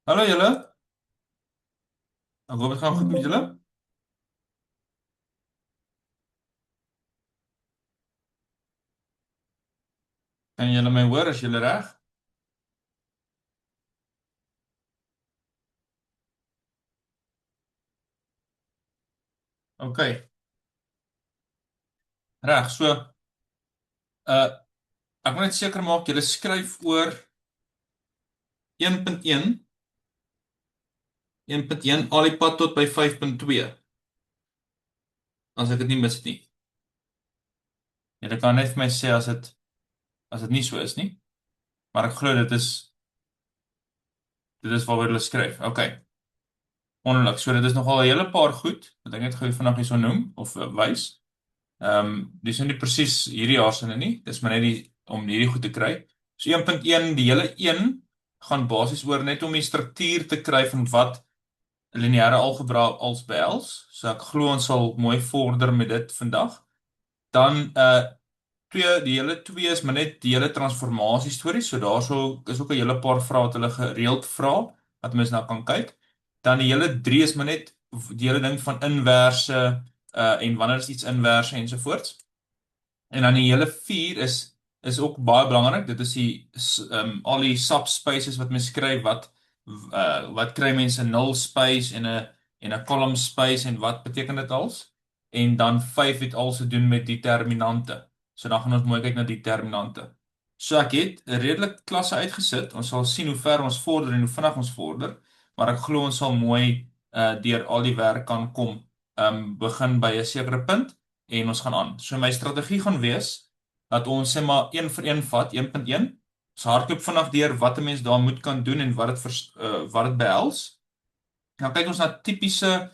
Hallo julle, ek hoop het gaan goed met julle. Kan julle my hoor as julle reg? OK, reg. Uh ek wil net seker maak julle skryf oor 1.1, 1.1 al die pad tot by 5.2. As ek dit nie mis het nie. Julle kan net vir my sê as dit nie so is nie, maar ek glo dit is waaroor julle skryf. OK. Wonderlik. So dit is nogal 'n hele paar goed wat ek net gou vinnig hierso noem of wys. Dis nou nie presies hierdie jaar sinne nie. Dis maar net om hierdie goed te kry. So 1.1, die hele 1 gaan basies oor net om die struktuur te kry van wat lineêre algebra als behels. So ek glo ons sal mooi vorder met dit vandag. Dan die hele 2 is maar net die hele transformasie storie. So daarso is ook 'n hele paar vrae wat hulle gereeld vra wat mens nou kan kyk. Dan die hele 3 is maar net die hele ding van inverse en wanneer is iets inverse ensovoorts. En dan die hele 4 is ook baie belangrik. Dit is al die subspaces wat mens skryf wat kry mense 'n null space en 'n column space en wat beteken dit als? En dan 5 het also te doen met determinante. So dan gaan ons mooi kyk na determinante. So ek het 'n redelik klasse uitgesit. Ons sal sien hoe ver ons vorder en hoe vinnig ons vorder, maar ek glo ons sal mooi deur al die werk kan kom. Begin by 'n sekere punt en ons gaan aan. So my strategie gaan wees dat ons sê maar een vir een vat 1.1. So hardloop vinnig deur wat 'n mens daar moet kan doen en wat dit behels. Dan kyk ons na tipiese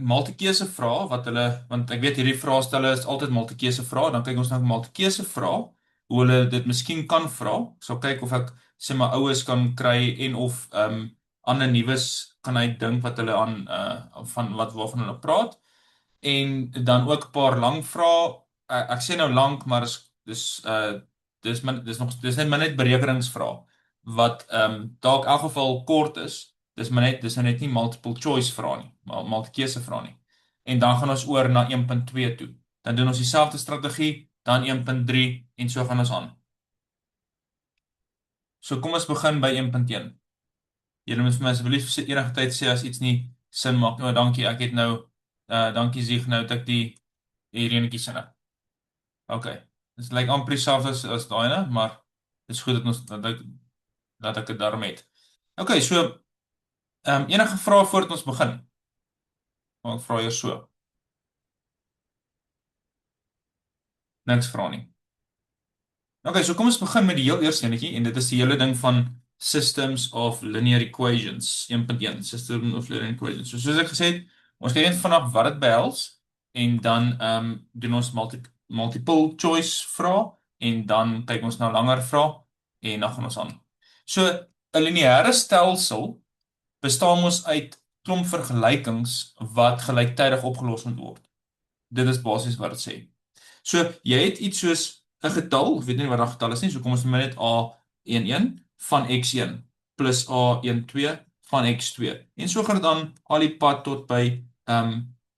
multikeuse vrae want ek weet hierdie vraestelle is altyd multikeuse vrae, dan kyk ons na multikeuse vrae, hoe hulle dit miskien kan vra. Ek sal kyk of ek sê my oues kan kry en of ander nuus kan uitdink wat hulle aan van waarvan hulle praat. En dan ook 'n paar lang vrae. Ek sê nou lank, maar dis net maar net berekeningsvrae wat dalk in elk geval kort is. Dis nou net nie multiple choice vrae nie, maar multikeuse vrae nie. En dan gaan ons oor na 1.2 toe. Dan doen ons dieselfde strategie, dan 1.3 en so gaan ons aan. So kom ons begin by 1.1. Julle moet vir my asseblief enige tyd sê as iets nie sin maak. Nou, dankie. Ek het nou dankie Zieg, nou het ek die renetjie sinne. OK. Dit lyk amper dieselfde as daai ene, maar dit is goed dat ek dit daarmee het. OK, so enige vrae voordat ons begin? Ek vra eers so. Niks vra nie. OK, so kom ons begin met die heel eerste enetjie en dit is die hele ding van Systems of Linear Equations 1.1, System of Linear Equations. So soos ek gesê het, ons kyk net vanaf wat dit behels en dan doen ons multiple choice vrae en dan kyk ons na langer vrae en dan gaan ons aan. So 'n lineêre stelsel bestaan ons uit klomp vergelykings wat gelyktydig opgelos moet word. Dit is basies wat dit sê. So jy het iets soos 'n getal, ek weet nie wat daardie getal is nie, so kom ons noem dit A11 van x1 plus A12 van x2. En so gaan dit aan al die pad tot by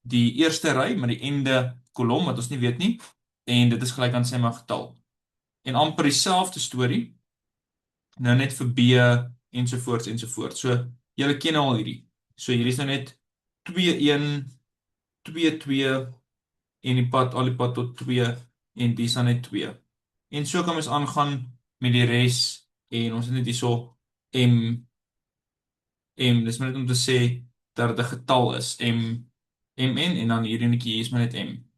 die eerste ry met die ende kolom wat ons nie weet nie en dit is gelyk aan sê maar getal. En amper dieselfde storie nou net vir B ensovoorts ensovoorts. So julle ken al hierdie. So hierdie is nou net 2 1 2 2 en al die pad tot 2 en dis dan net 2. En so kan ons aangaan met die res en ons het net hierso dis maar net om te sê dat dit 'n getal is, mn en dan hierdie netjie hier is maar net m.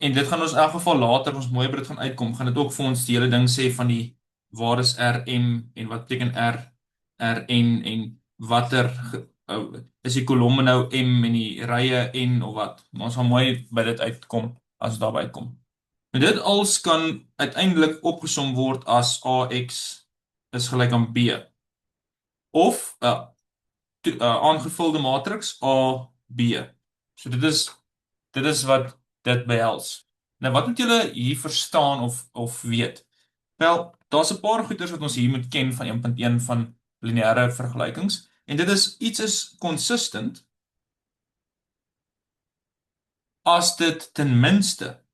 En dit gaan ons in elk geval later ons mooi by dit gaan uitkom, gaan dit ook vir ons die hele ding sê van die waar is Rm en wat beteken Rn en watter is die kolomme nou m en die rye n of wat. Maar ons gaan mooi by dit uitkom as ons daarby uitkom. En dit als kan uiteindelik opgesom word as ax is gelyk aan b of 'n aangevulde matriks AB. So dit is wat dit behels. Nou wat moet julle hier verstaan of weet? Wel, daar's 'n paar goeters wat ons hier moet ken van 1.1 van lineêre vergelykings. En dit is iets is consistent as dit ten minste.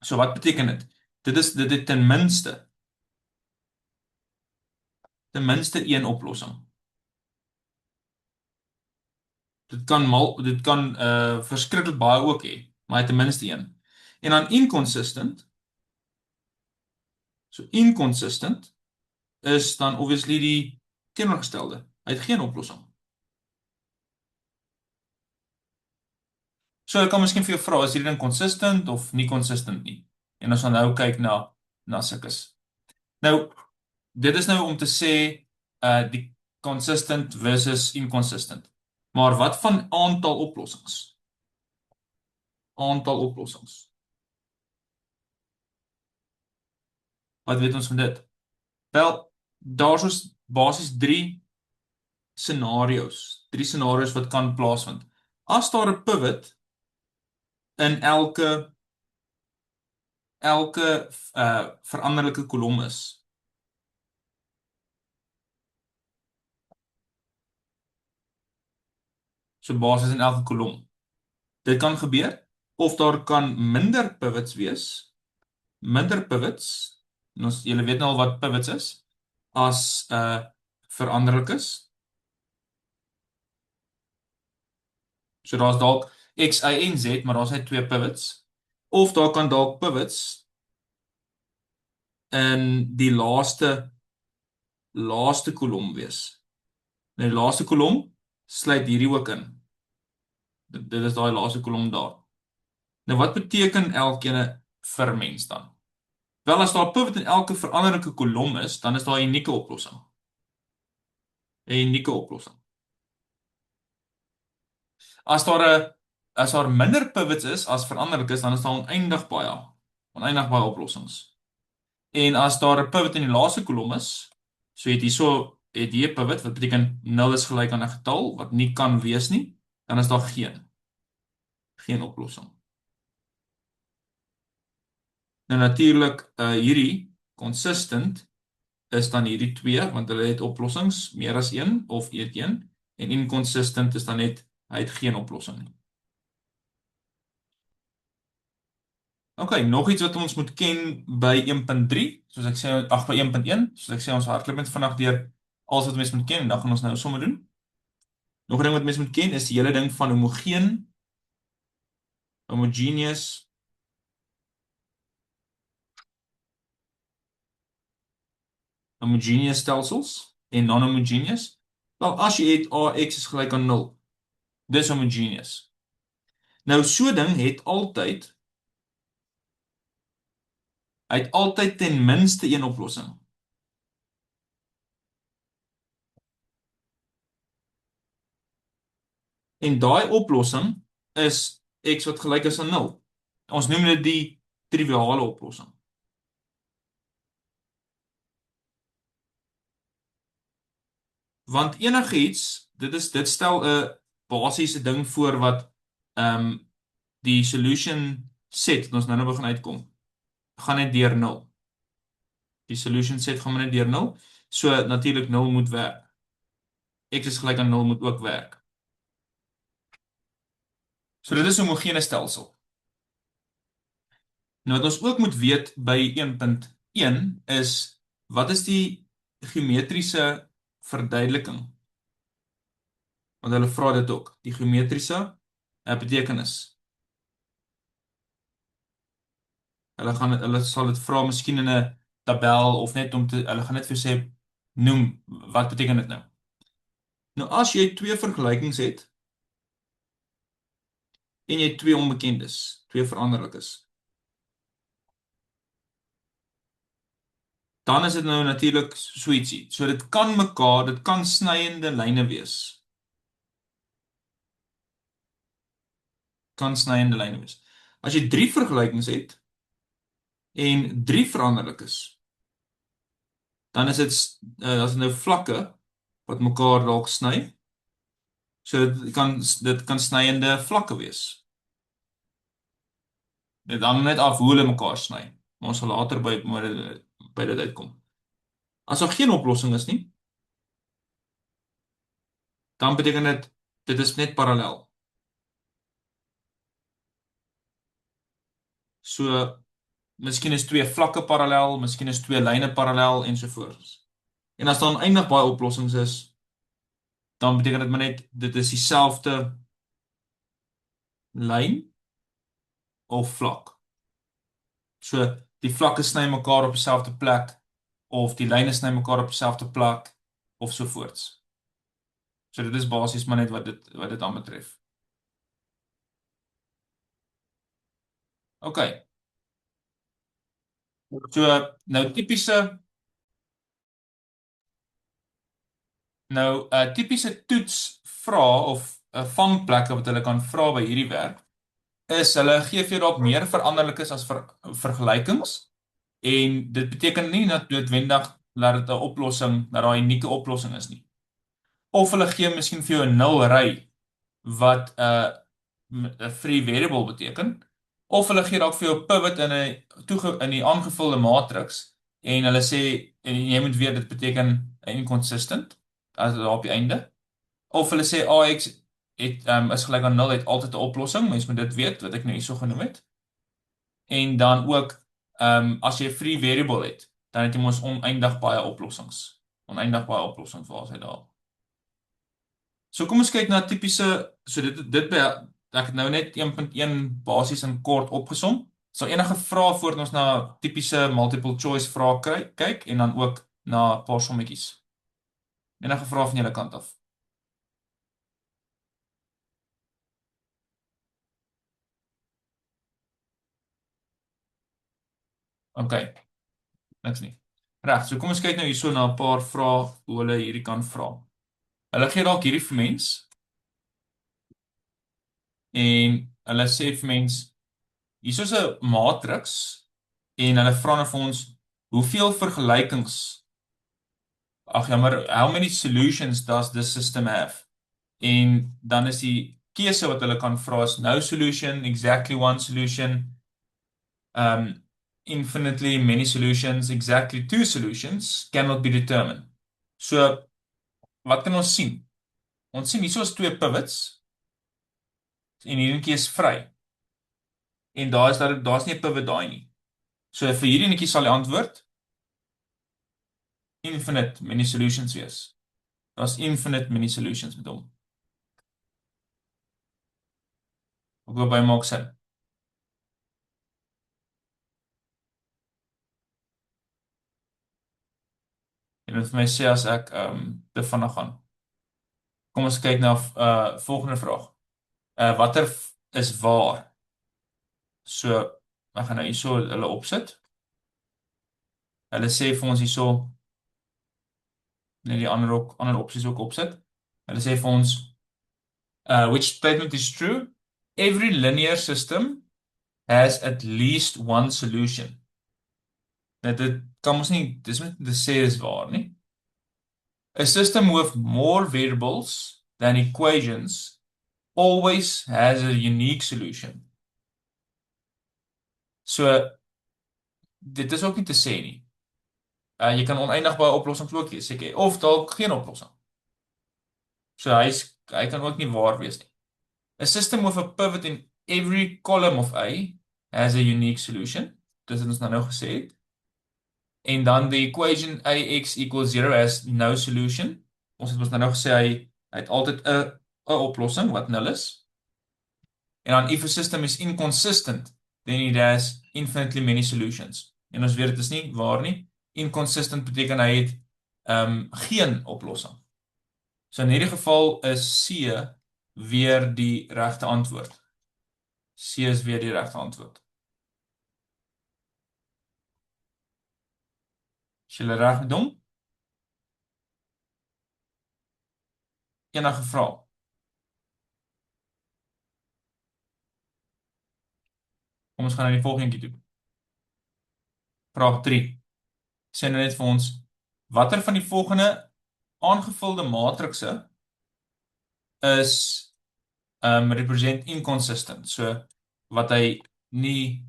So wat beteken dit? Dit het ten minste een oplossing. Dit kan verskriklik baie ook hê, maar hy het ten minste een. En dan inconsistent. So inconsistent is dan obviously die teenoorgestelde. Hy het geen oplossing. So ek kan miskien vir jou vra, is hierdie ding consistent of nie consistent nie? En ons gaan nou kyk na sulkes. Nou, dit is nou om te sê die consistent versus inconsistent. Maar wat van aantal oplossings? Aantal oplossings. Wat weet ons van dit? Wel, daar's ons basies drie scenario's wat kan plaasvind. As daar 'n pivot in elke veranderlike kolom is. So basies in elke kolom. Dit kan gebeur of daar kan minder pivots wees. Minder pivots. En julle weet nou al wat pivots is as veranderlik is. So daar's dalk X, Y en Z, maar daar's net twee pivots. Of daar kan dalk pivots in die laaste kolom wees. Nou die laaste kolom sluit hierdie ook in. Dit is daai laaste kolom daar. Nou wat beteken elkeen vir mens dan? Wel, as daar 'n pivot in elke veranderlike kolom is, dan is daar 'n unieke oplossing. 'n Unieke oplossing. As daar minder pivots is as veranderlik is, dan is daar oneindig baie oplossings. En as daar 'n pivot in die laaste kolom is, so het jy 'n pivot wat beteken 0 is gelyk aan 'n getal wat nie kan wees nie, dan is daar geen oplossing. Nou natuurlik hierdie consistent is dan hierdie twee want hulle het oplossings meer as een of een en inconsistent is dan net hy het geen oplossing nie. OK, nog iets wat ons moet ken by 1.3, soos ek sê, by 1.1, soos ek sê ons hardloop net vinnig deur alles wat mense moet ken en dan gaan ons nou sommer doen. Nog 'n ding wat mense moet ken is die hele ding van homogeneous stelsels en non-homogeneous. Wel, as jy het AX is gelyk aan 0, dis homogeneous. Nou so 'n ding het altyd ten minste een oplossing. En daai oplossing is X wat gelyk is aan 0. Ons noem dit die triviale oplossing. Want enigiets, dit stel 'n basiese ding voor wat die solution set wat ons nou begin uitkom, gaan net deur 0. Die solution set gaan net deur 0. So natuurlik 0 moet werk. X is gelyk aan 0 moet ook werk. So dit is 'n homogene stelsel. Nou wat ons ook moet weet by 1.1 is wat is die geometriese verduideliking? Want hulle vra dit ook, die geometriese betekenis. Hulle sal dit vra miskien in 'n tabel of net hulle gaan net vir sê noem wat beteken dit nou? Nou as jy twee vergelykings het en jy twee onbekendes, twee veranderlikes, dan is dit nou natuurlik so ietsie. So dit kan snyende lyne wees. Kan snyende lyne wees. As jy drie vergelykings het en drie veranderlikes, dan is dit as nou vlakke wat mekaar dalk sny. So dit kan snyende vlakke wees. Dit hang net af hoe hulle mekaar sny. Maar ons sal later by by dit uitkom. As daar geen oplossing is nie, dan beteken dit is net parallel. So, miskien is twee vlakke parallel, miskien is twee lyne parallel ensovoorts. En as daar oneindig baie oplossings is, dan beteken dit maar net dit is dieselfde lyn of vlak. So die vlakke sny mekaar op dieselfde plek of die lyne sny mekaar op dieselfde plek of so voorts. So dit is basies maar net wat dit aanbetref. OK. So nou tipiese toetsvrae of vangplekke wat hulle kan vra by hierdie werk is hulle gee vir jou dalk meer veranderlikes as vergelykings en dit beteken nie dat noodwendig dat dit 'n oplossing, dat daar 'n unieke oplossing is nie. Of hulle gee miskien vir jou 'n nulry wat 'n free variable beteken, of hulle gee dalk vir jou 'n pivot in die aangevulde matriks en hulle sê en jy moet weet dit beteken inconsistent as daar op die einde. Of hulle sê AX is gelyk aan 0 het altyd 'n oplossing, mens moet dit weet wat ek nou hierso genoem het. En dan ook as jy 'n free variable het, dan het jy mos oneindig baie oplossings. Oneindig baie oplossings waar is hy daar. So kom ons kyk na tipiese so dit by ek het nou net 1.1 basies en kort opgesom. So enige vrae voordat ons na tipiese multiple choice vrae kyk en dan ook na 'n paar sommetjies. Enige vrae van julle kant af? OK, niks nie. Reg, so kom ons kyk nou hierso na 'n paar vrae hoe hulle hierdie kan vra. Hulle gee dalk hierdie vir mens en hulle sê vir mens hierso is 'n matriks en hulle vra nou vir ons hoeveel vergelykings how many solutions does this system have? En dan is die keuse wat hulle kan vra is no solution, exactly one solution, infinitely many solutions, exactly two solutions, cannot be determined. So, wat kan ons sien? Ons sien hierso is twee pivots en hierdie is vry. En daar's nie 'n pivot daai nie. So vir hierdie netjie sal die antwoord infinite many solutions wees. Daar's infinite many solutions met hom. Ek wil by maak sin. Jy moet vir my sê as ek te vinnig gaan. Kom ons kyk na volgende vraag. Watter is waar? So ek gaan nou hierso hulle opsit. Hulle sê vir ons hierso net die ander opsies ook opsit. Hulle sê vir ons which statement is true? Every linear system has at least one solution. Nou dit kan ons nie dis moet te sê is waar nie. A system with more variables than equations always has a unique solution. So dit is ook nie te sê nie. Jy kan oneindig baie oplossings ook hê, seker, of dalk geen oplossing. So hy kan ook nie waar wees nie. A system with a pivot in every column of A has a unique solution. Dis wat ons nou gesê het. En dan the equation AX equals 0 has no solution. Ons het nou gesê hy het altyd 'n oplossing wat 0 is. En dan if a system is inconsistent, then it has infinitely many solutions. En ons weet dit is nie waar nie. Inconsistent beteken hy het geen oplossing. So in hierdie geval is C weer die regte antwoord. C is weer die regte antwoord. Is julle reg met hom? Enige vrae? Kom ons gaan na die volgende toe. Vraag 3. Sê nou net vir ons, watter van die volgende aangevulde matrikse is represent inconsistent? So wat hy nie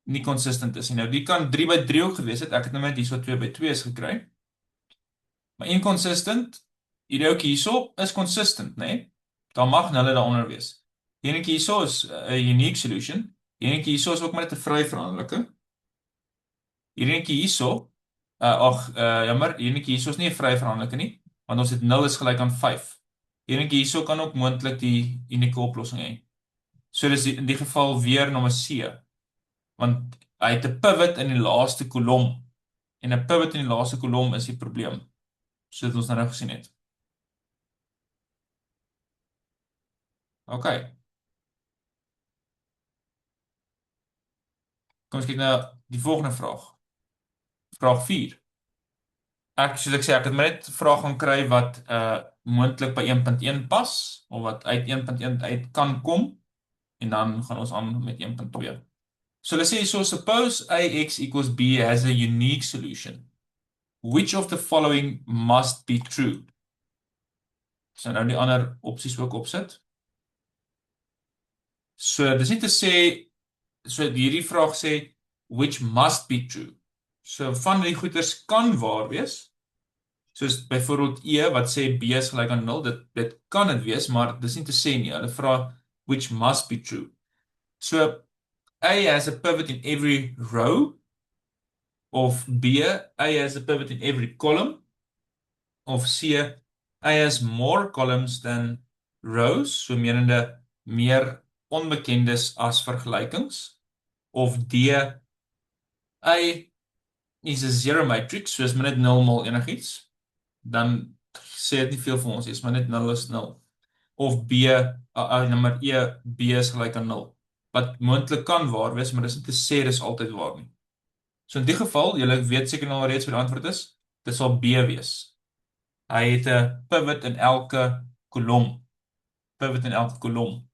nie consistent is nie. Nou, die kan 3 by 3 ook gewees het. Ek het nou net hierso 2 by 2 is gekry. Maar inconsistent, hierdie ook hierso is consistent, né? Daar mag nulle daaronder wees. Hierdie hierso is 'n unique solution. Hierdie hierso is ook maar net 'n vry veranderlike. Hierdie hierso, jammer, hierdie hierso is nie 'n vry veranderlike nie, want ons het 0 is gelyk aan 5. Hierdie hierso kan ook moontlik die unieke oplossing hê. So dis in die geval weer nommer C, want hy het 'n pivot in die laaste kolom en 'n pivot in die laaste kolom is die probleem. Soos ons nou gesien het. OK. Kom ons kyk na die volgende vraag. Vraag 4. Soos ek sê, ek het net 'n vraag gaan kry wat moontlik by 1.1 pas of wat uit 1.1 uit kan kom en dan gaan ons aan met 1.2. So let's say, so suppose AX equals B has a unique solution. Which of the following must be true? So nou die ander opsies ook opsit. So dis nie te sê, so hierdie vraag sê which must be true. So van die goeders kan waar wees. Soos byvoorbeeld E wat sê B is gelyk aan 0, dit kan dit wees, maar dis nie te sê nie. Hulle vra which must be true. So A has a pivot in every row, of B, A has a pivot in every column, of C, A has more columns than rows, so menende meer onbekendes as vergelykings, of D, A is a zero matrix, so is maar net 0 mal enigiets, dan sê dit nie veel vir ons, is maar net 0 is 0. Of B, nommer E, B is gelyk aan 0. Wat moontlik kan waar wees, maar dis nie te sê dis altyd waar nie. So in die geval, julle weet seker nou reeds wat die antwoord is, dit sal B wees. Hy het 'n pivot in elke kolom. Pivot in elke kolom.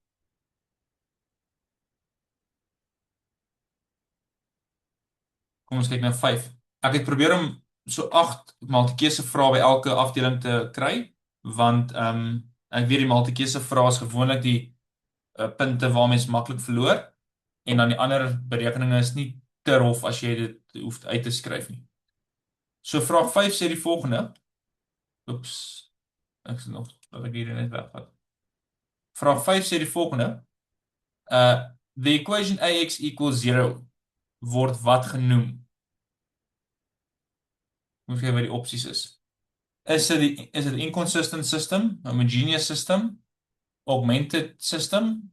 Kom ons kyk na 5. Ek het probeer om so 8 multikeuse vrae by elke afdeling te kry, want ek weet die multikeuse vrae is gewoonlik die punte waar mens maklik verloor en dan die ander berekeninge is nie te rof as jy dit hoef uit te skryf nie. So vraag 5 sê die volgende. Oeps. Ek sê nog dat ek hier net wegvat. Vraag 5 sê die volgende. The equation AX equals 0 word wat genoem? Moet jy wat die opsies is. Is dit inconsistent system, homogeneous system, augmented system,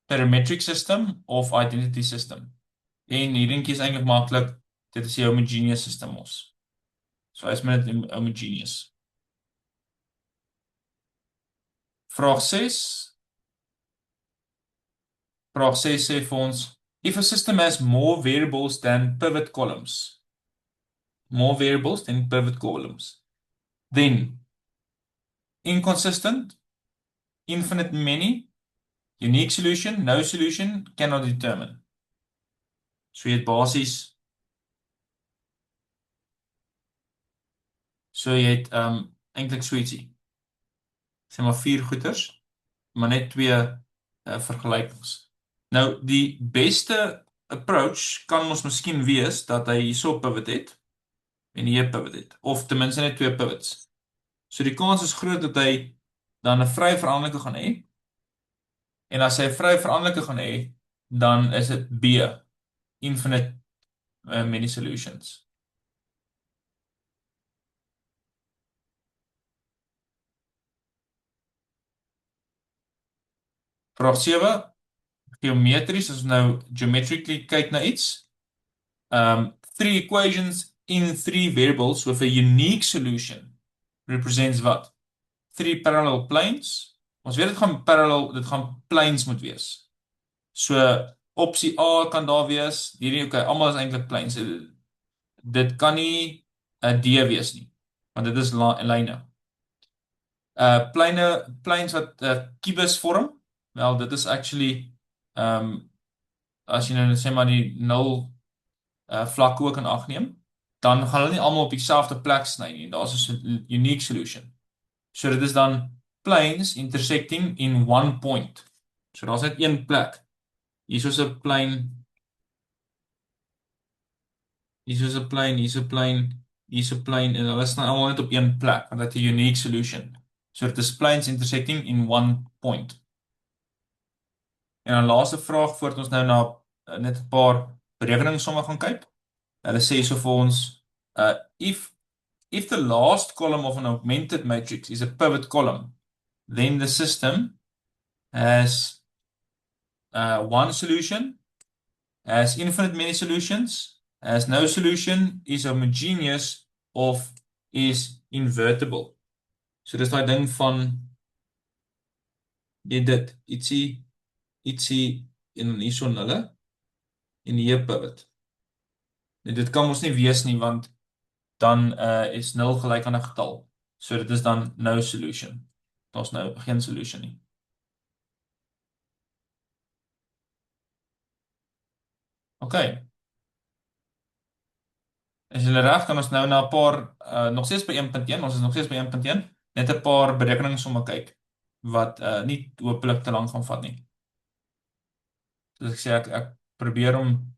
parametric system of identity system? En hierdie is eintlik maklik, dit is die homogeneous system ons. So hy is met homogeneous. Vraag 6. Vraag 6 sê vir ons, if a system has more variables than pivot columns, then inconsistent, infinite many, unique solution, no solution, cannot determine. So jy het basies, so jy het eintlik so ietsie. Sê maar 4 goeters, maar net 2 vergelykings. Nou, die beste approach kan ons miskien wees dat hy hierso pivot het en hier pivot het, of ten minste net 2 pivots. So die kans is groot dat hy dan 'n vrye veranderlike gaan hê. En as hy 'n vrye veranderlike gaan hê, dan is dit B, infinite many solutions. Vraag 7. Geometries, as ons nou geometrically kyk na iets. 3 equations in 3 variables with a unique solution represents wat? 3 parallel planes. Ons weet dit gaan planes moet wees. So opsie A kan daar wees. Hierdie almal is eintlik planes. Dit kan nie 'n D wees nie, want dit is lyne. Planes wat kubus vorm. Wel, dit is actually as jy nou sê maar die 0 vlak ook in ag neem, dan gaan hulle nie almal op dieselfde plek sny nie. Daar's 'n unique solution. So dit is dan planes intersecting in one point. So daar's net een plek. Hier is 'n plane Hier is 'n plane, hier's 'n plane, hier's 'n plane en hulle staan almal net op een plek, want dit is 'n unique solution. So dit is planes intersecting in one point. En dan laaste vraag voordat ons nou na net 'n paar berekeningssomme gaan kyk. Hulle sê so vir ons if the last column of an augmented matrix is a pivot column, then the system has one solution, has infinite many solutions, has no solution, is homogeneous, of is invertible. So dis daai ding van dit ietsie en dan hierso nulle en hier pivot. Dit kan ons nie wees nie want dan is 0 gelyk aan 'n getal. So dit is dan no solution. Daar's nou geen solution nie. Okay. As julle reg kan ons nou na 'n paar nog steeds by 1.1, ons is nog steeds by 1.1, net 'n paar berekeningssomme kyk wat nie hopelik te lank gaan vat nie. Soos ek sê ek probeer om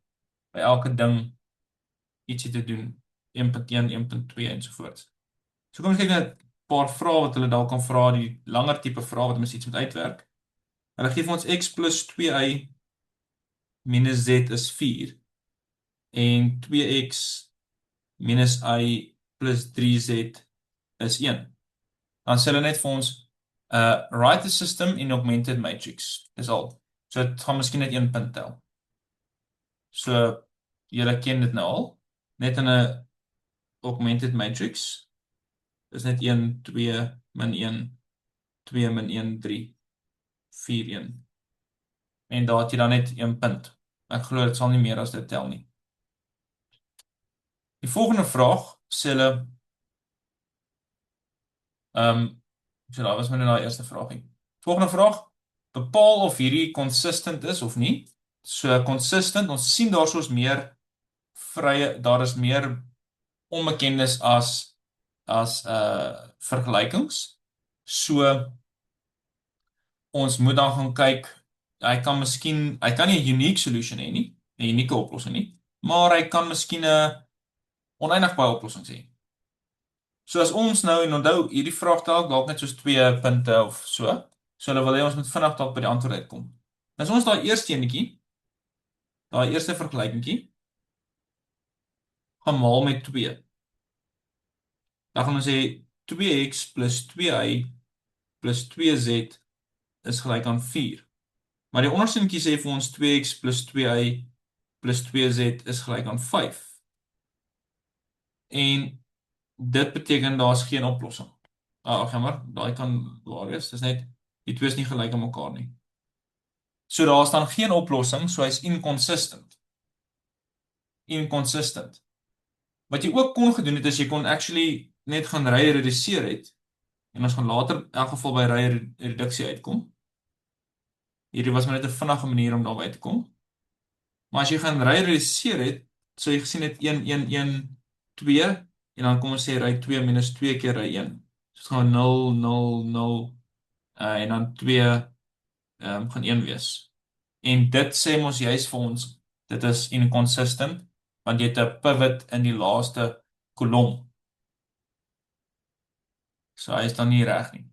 by elke ding ietsie te doen. 1.1, 1.2 ensovoorts. So kom ons kyk na 'n paar vrae wat hulle dalk kan vra, die langer tipe vrae wat mens iets moet uitwerk. Hulle gee vir ons x plus 2y minus z is 4 en 2x minus y plus 3z is 1. Dan sê hulle net vir ons write the system in augmented matrix. Dis al. So dit gaan miskien net 1 punt tel. So julle ken dit nou al. Net in 'n augmented matrix is net 1, 2, min 1, 2, min 1, 3, 4, 1. En daar het jy dan net 1 punt. Ek glo dit sal nie meer as dit tel nie. Die volgende vraag sê hulle so daar was my nou daai eerste vraagie. Volgende vraag, bepaal of hierdie consistent is of nie. So consistent, ons sien daar soos meer vrye, daar is meer onbekendes as vergelykings. So ons moet dan gaan kyk, hy kan nie 'n unique solution hê nie, 'n unieke oplossing nie, maar hy kan miskien 'n oneindig baie oplossings hê. So as ons nou en onthou hierdie vraag tel dalk net soos 2 punte of so. So hulle wil hê ons moet vinnig dalk by die antwoord uitkom. As ons daai eerste enetjie, daai eerste vergelykingkie gaan maal met 2. Dan gaan ons sê 2x plus 2y plus 2z is gelyk aan 4. Maar die ondersinnetjie sê vir ons 2x plus 2y plus 2z is gelyk aan 5. En dit beteken daar's geen oplossing. Jammer, daai kan waar wees. Dis net die twee is nie gelyk aan mekaar nie. So daar's dan geen oplossing, so hy's inconsistent. Inconsistent. Wat jy ook kon gedoen het is jy kon actually net gaan ry reduseer het en ons gaan later in elk geval by ry reduksie uitkom. Hierdie was maar net 'n vinnige manier om daarby te kom. Maar as jy gaan ry reduseer het, so jy gesien het 1 1 1 2 en dan kom ons sê ry 2 minus 2 keer ry 1. So dit gaan 0 0 0 en dan 2 gaan 1 wees. En dit sê ons juist vir ons dit is inconsistent want jy het 'n pivot in die laaste kolom. So hy is dan nie reg nie.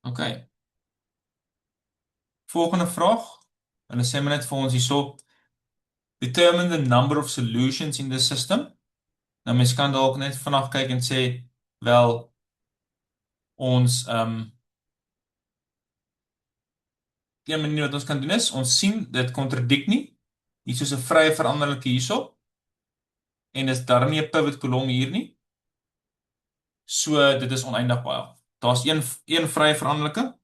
Okay. Volgende vraag. Hulle sê maar net vir ons hierso determine the number of solutions in the system. Nou mens kan dalk net vanaand kyk en sê wel ons die manier wat ons kan doen is ons sien dit kontradik nie. Hier is soos 'n vrye veranderlike hierso. En dis daar nie 'n pivot kolom hier nie. So dit is oneindig baie. Daar's een vrye veranderlike.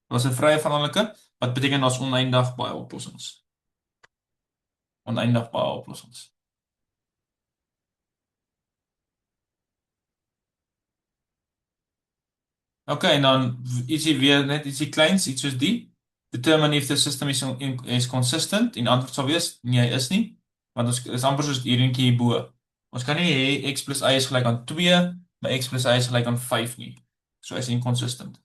Daar's 'n vrye veranderlike wat beteken daar's oneindig baie oplossings. Oneindig baie oplossings. Okay, en dan ietsie weer net ietsie kleins, iets soos die. Determine if the system is consistent. En antwoord sal wees nee, hy is nie, want ons is amper soos hierdie hierbo. Ons kan nie hê x plus y is gelyk aan 2, maar x plus y is gelyk aan 5 nie. So hy's inconsistent.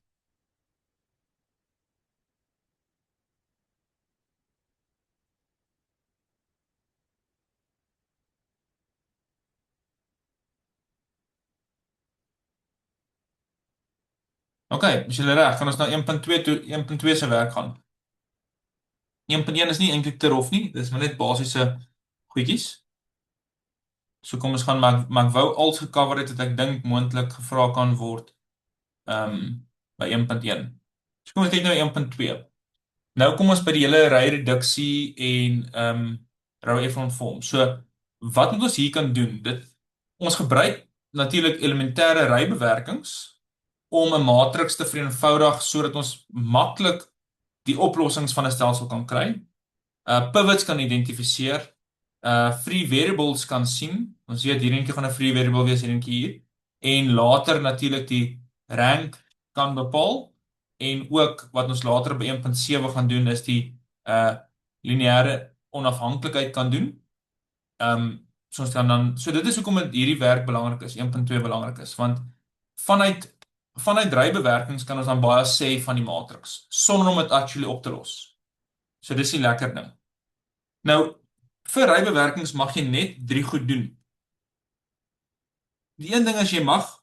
OK, is julle reg? Gaan ons na 1.2 toe 1.2 se werk gaan. 1.1 is nie eintlik te rof nie. Dis maar net basiese goedjies. So kom ons gaan maar ek wou als gecover het wat ek dink moontlik gevra kan word by 1.1. So kom ons kyk nou 1.2. Nou kom ons by die hele ry-reduksie en row Efron vorm. So wat moet ons hier kan doen? Ons gebruik natuurlik elementêre rybewerkings om 'n matriks te vereenvoudig sodat ons maklik die oplossings van 'n stelsel kan kry. Pivots kan identifiseer, free variables kan sien. Ons weet hierdie gaan 'n free variable wees hierdie hier en later natuurlik die rank kan bepaal en ook wat ons later by 1.7 gaan doen is die lineêre onafhanklikheid kan doen. So ons kan dan so dit is hoekom hierdie werk belangrik is, 1.2 belangrik is, want vanuit drybewerkings kan ons dan baie sê van die matriks sonder om dit actually op te los. So dis die lekker ding. Nou vir rybewerkings mag jy net drie goed doen. Die een ding is jy mag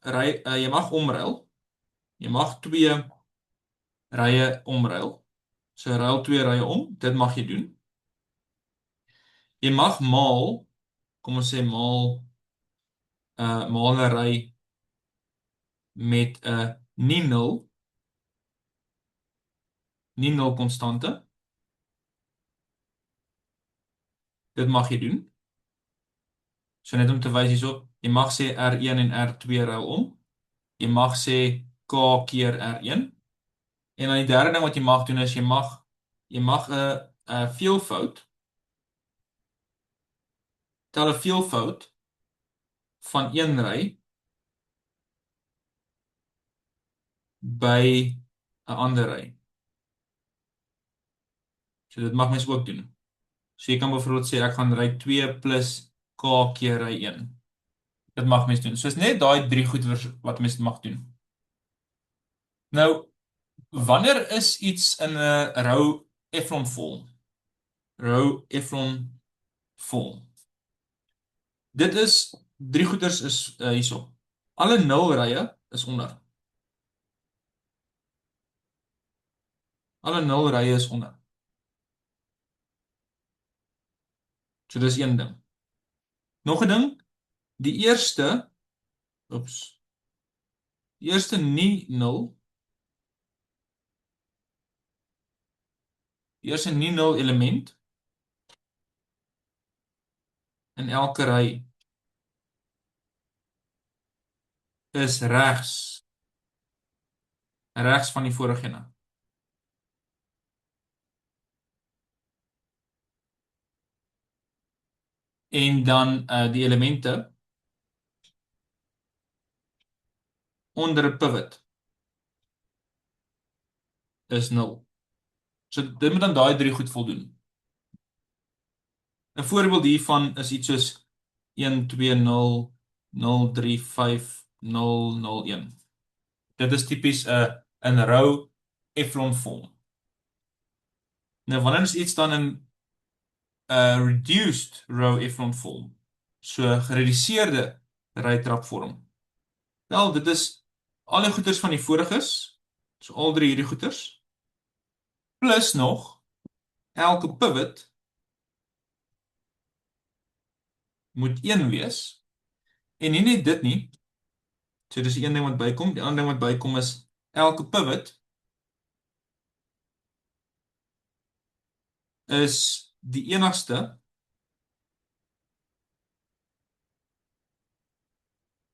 omruil. Jy mag twee rye omruil. So ruil twee rye om, dit mag jy doen. Jy mag maal, kom ons sê maal 'n ry met 'n nie nul konstante. Dit mag jy doen. So net om te wys hierso, jy mag sê R1 en R2 ruil om. Jy mag sê K keer R1. En dan die derde ding wat jy mag doen is jy mag 'n veelvoud tel 'n veelvoud van een ry by 'n ander ry. So dit mag mens ook doen. So jy kan byvoorbeeld sê ek gaan ry 2 plus K keer ry 1. Dit mag mens doen. So is net daai drie goed wat mens mag doen. Nou, wanneer is iets in 'n row Efron vorm? Row Efron vorm. Dit is drie goeters is hierso. Alle nul rye is onder. Alle nul rye is onder. So dis een ding. Nog 'n ding, die eerste die eerste nie nul. Die eerste nie nul element in elke ry is regs van die vorige een. En dan die elemente onder 'n pivot is 0. So dit moet dan daai drie goed voldoen. 'n Voorbeeld hiervan is iets soos 1 2 0 0 3 5 0 0 1. Dit is tipies 'n row Efron vorm. Nou wanneer is iets dan in 'n reduced row Efron vorm? So gereduseerde rytrap vorm. Wel, dit is al die goeters van die voriges. So al drie hierdie goeters. Plus nog elke pivot moet 1 wees. En nie net dit nie. So dis die een ding wat bykom, die ander ding wat bykom is elke pivot is die enigste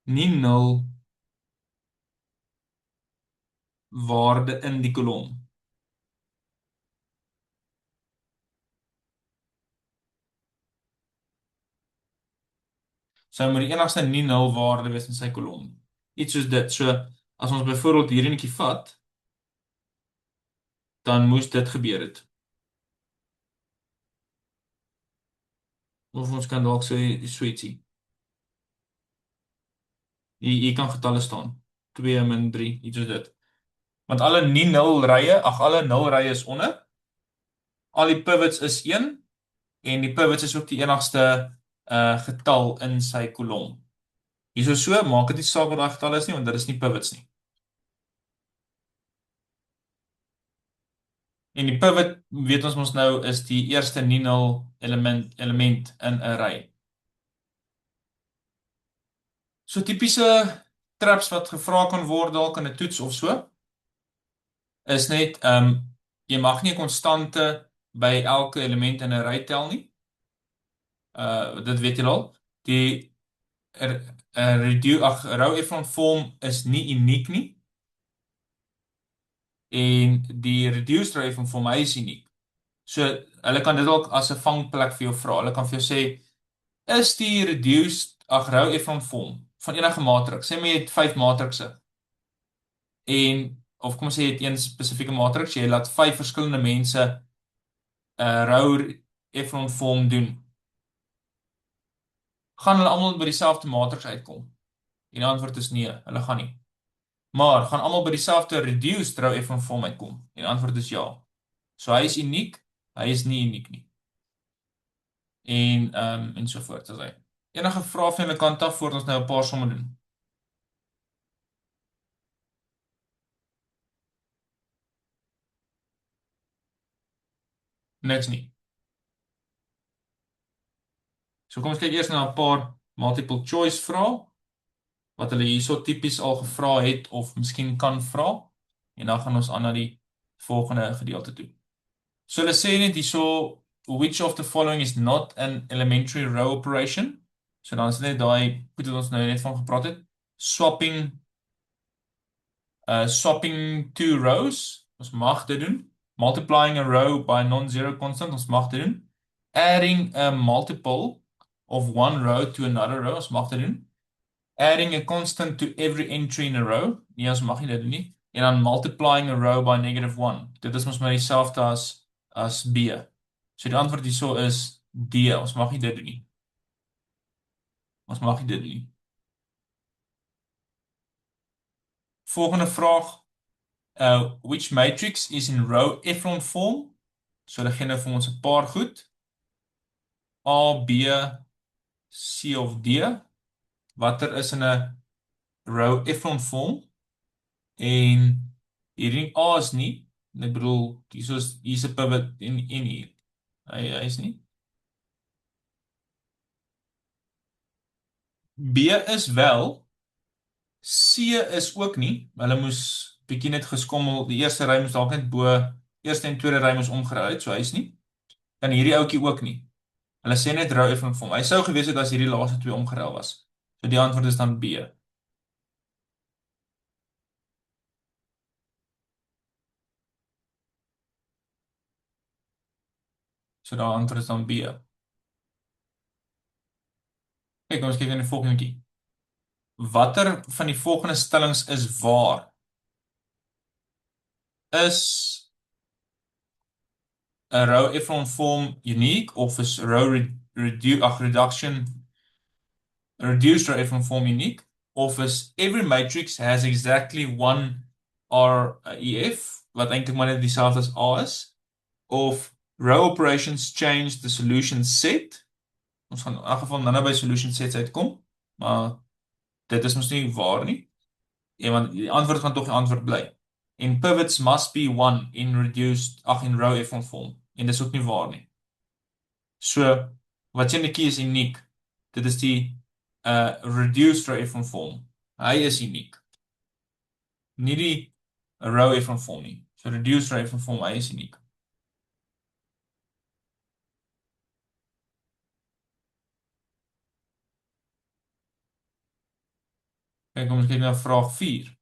nie nul waarde in die kolom. So moet die enigste nie nul waarde wees in sy kolom. Iets soos dit. So as ons byvoorbeeld hierdie netjie vat, dan moes dit gebeur het. Of ons kan dalk so ietsie. Hier kan getalle staan. 2 min 3, iets soos dit. Want alle nie nul rye, alle nul rye is onder. Al die pivots is 1 en die pivots is ook die enigste getal in sy kolom. Hierso so, maak dit nie saak wat daai getal is nie, want dit is nie pivots nie. En die pivot, weet ons mos nou, is die eerste nie-nul element in 'n ry. So tipiese traps wat gevra kan word dalk in 'n toets of so, is net jy mag nie 'n konstante by elke element in 'n ry tel nie. Dit weet julle al. Die row echelon vorm is nie uniek nie en die reduced row echelon vorm hy is uniek. So hulle kan dit ook as 'n vangplek vir jou vra. Hulle kan vir jou sê, is die row echelon vorm van enige matriks. Sê maar jy het 5 matrikse en of kom ons sê jy het een spesifieke matriks, jy laat 5 verskillende mense 'n row echelon vorm doen. Gaan hulle almal by dieselfde matriks uitkom? En die antwoord is nee, hulle gaan nie. Maar gaan almal by dieselfde reduced row echelon vorm uitkom? En die antwoord is ja. So hy is uniek, hy is nie uniek nie. En so voort as hy. Enige vrae van julle kant af voor ons nou 'n paar somme doen? Niks nie. So kom ons kyk eers na 'n paar multiple choice vrae wat hulle hierso tipies al gevra het of miskien kan vra en dan gaan ons aan na die volgende gedeelte toe. So hulle sê net hierso which of the following is not an elementary row operation? So dan is net daai goed wat ons nou net van gepraat het. Swapping two rows, ons mag dit doen. Multiplying a row by a non-zero constant, ons mag dit doen. Adding a multiple of one row to another row, ons mag dit doen. Adding a constant to every entry in a row, nee, ons mag nie dit doen nie. En dan multiplying a row by -1. Dit is mos maar dieselfde as B. So die antwoord hierso is D, ons mag nie dit doen nie. Ons mag nie dit doen nie. Volgende vraag. Which matrix is in row echelon form? So hulle gee nou vir ons 'n paar goed. A, B, C of D. Watter is in 'n row echelon vorm? En hierdie A is nie. Ek bedoel, hier's 'n pivot in hier. Hy is nie. B is wel. C is ook nie. Hulle moes bietjie net geskommel. Die eerste ry moes dalk net bo, eerste en tweede ry moes omgeruil het, so hy is nie. Dan hierdie ouetjie ook nie. Hulle sê net row echelon vorm. Hy sou gewees het as hierdie laaste twee omgeruil was. So die antwoord is dan B. So die antwoord is dan B. Kijk, kom ons kyk in die volgende kie. Watter van die volgende stellings is waar? Is 'n row echelon vorm uniek of is reduced row echelon vorm uniek? Of is every matrix has exactly one REF, wat eintlik maar net dieselfde as A is? Of row operations change the solution set? Ons gaan in elk geval nou by solution sets uitkom, maar dit is mos nie waar nie. Want die antwoord gaan tog die antwoord bly. En pivots must be one in row echelon vorm. En dis ook nie waar nie. So, wat jy net kies is uniek. Dit is die reduced row echelon vorm. Hy is uniek. Nie die row echelon vorm nie. So reduced row echelon vorm, hy is uniek. Kijk, kom ons kyk na vraag 4.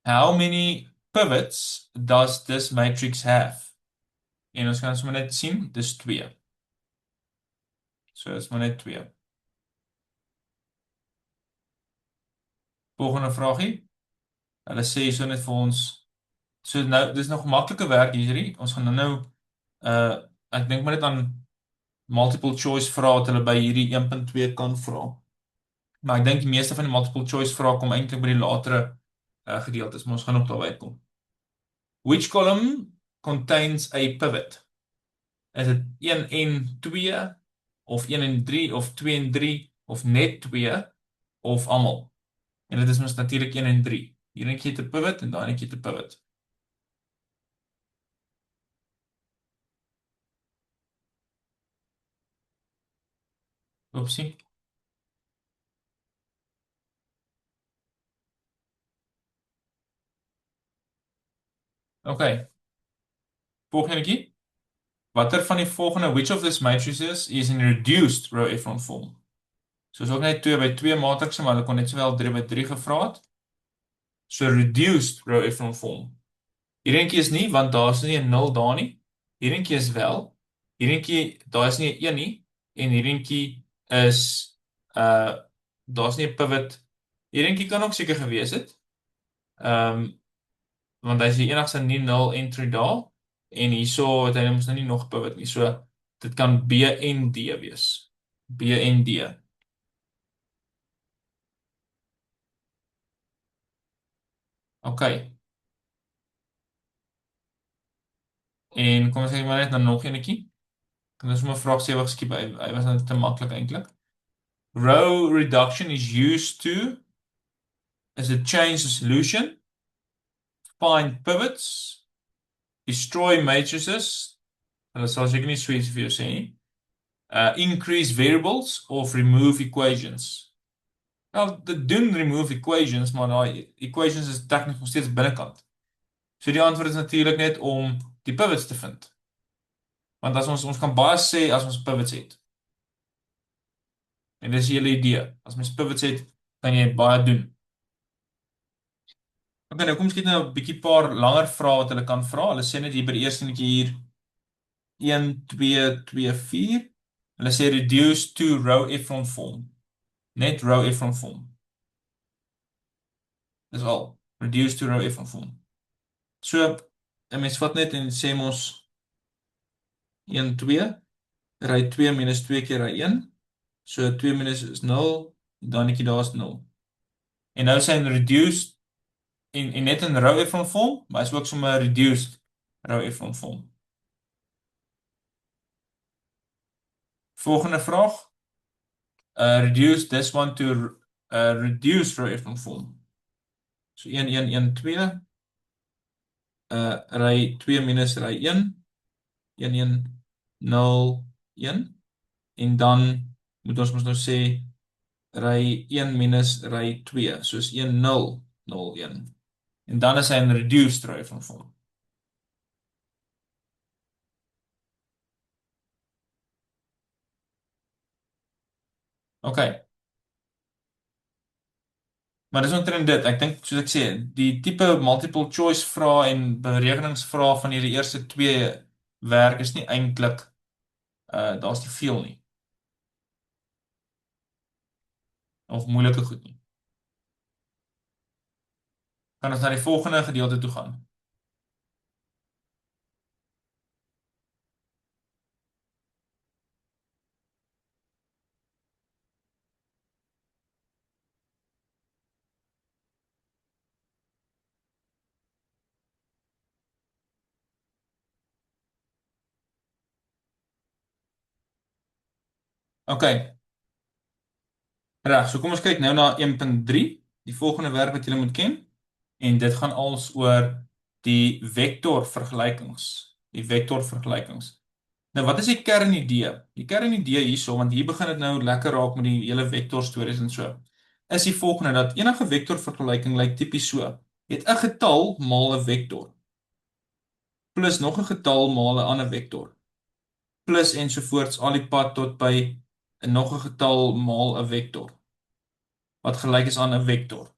How many pivots does this matrix have? En ons gaan sommer net sien, dis 2. So, dis maar net 2. Volgende vraagie. Hulle sê so net vir ons, so nou, dis nog maklike werk hierdie. Ons gaan nou, ek dink maar net aan multiple choice vrae wat hulle by hierdie 1.2 kan vra. Maar ek dink die meeste van die multiple choice vrae kom eintlik by die latere gedeeltes, maar ons gaan nog daarby kom. Which column contains a pivot? Is dit 1 en 2 of 1 en 3 of 2 en 3 of net 2 of almal? En dit is mos natuurlik 1 en 3. Hier een keer te pivot en daar een keer te pivot. Oepsie. Okay. Volgende keer. Watter van die volgende which of these matrices is in reduced row echelon form? So is ook net 2 by 2 matrixen, maar hulle kon net sowel 3 by 3 gevra het. So reduced row echelon form. Hier eentjie is nie, want daar is nie 'n 0 daar nie. Hier eentjie is wel. Hier eentjie, daar is nie 'n 1 nie. En hier eentjie is, uh, daar's nie 'n pivot. Hier eentjie kan ook seker gewees het. Want hy is die enigste nie 0 entry daar. En hierso het hy mos nou nie nog pivot nie. So, dit kan B en D wees. B en D. Okay. En kom ons kyk maar net na nog enetjie. Kan ons maar vraag 7 geskiep. Hy was nou te maklik eintlik. Row reduction is used to as a change the solution, find pivots, destroy matrices. Hulle sal seker nie so iets vir jou sê nie. Increase variables of remove equations. Nou, dit doen remove equations, maar daai equations is tegnies nog steeds binnekant. So die antwoord is natuurlik net om die pivots te vind. Want as ons kan baie sê as ons pivots het. En dis die hele idee. As mens pivots het, kan jy baie doen. Okay, nou kom ons kyk nou 'n bietjie paar langer vrae wat hulle kan vra. Hulle sê net hier by die eerste netjie hier 1 2 2 4. Hulle sê reduce to row echelon form. Net row echelon form. Dis al. Reduce to row echelon form. So, 'n mens vat net en sê mos 1 2 ry 2 minus 2 keer ry 1. So 2 minus is 0, dan netjie daar is 0. En nou sê hy reduce en net in row echelon form, maar is ook sommer reduced row echelon form. Volgende vraag. Reduce this one to reduce row echelon form. So 1 1 1 2 ry 2 minus ry 1 1 1 0 1 en dan moet ons mos nou sê ry 1 minus ry 2 soos 1 0 0 1 en dan is hy in reduced row echelon form. Okay. Maar dis omtrent dit. Ek dink soos ek sê, die tipe multiple choice vrae en berekeningsvrae van hierdie eerste twee werk is nie eintlik daar's nie veel nie. Of moeilike goed nie. Kan ons na die volgende gedeelte toe gaan? Okay. Reg, so kom ons kyk nou na 1.3, die volgende werk wat julle moet ken. En dit gaan als oor die vektorvergelykings. Die vektorvergelykings. Nou wat is die kernidee? Die kernidee hierso, want hier begin dit nou lekker raak met die hele vektor stories en so. Is die volgende dat enige vektorvergelyking lyk tipies so. Jy het 'n getal maal 'n vektor plus nog 'n getal maal 'n ander vektor plus ensovoorts al die pad tot by 'n nog 'n getal maal 'n vektor wat gelyk is aan 'n vektor.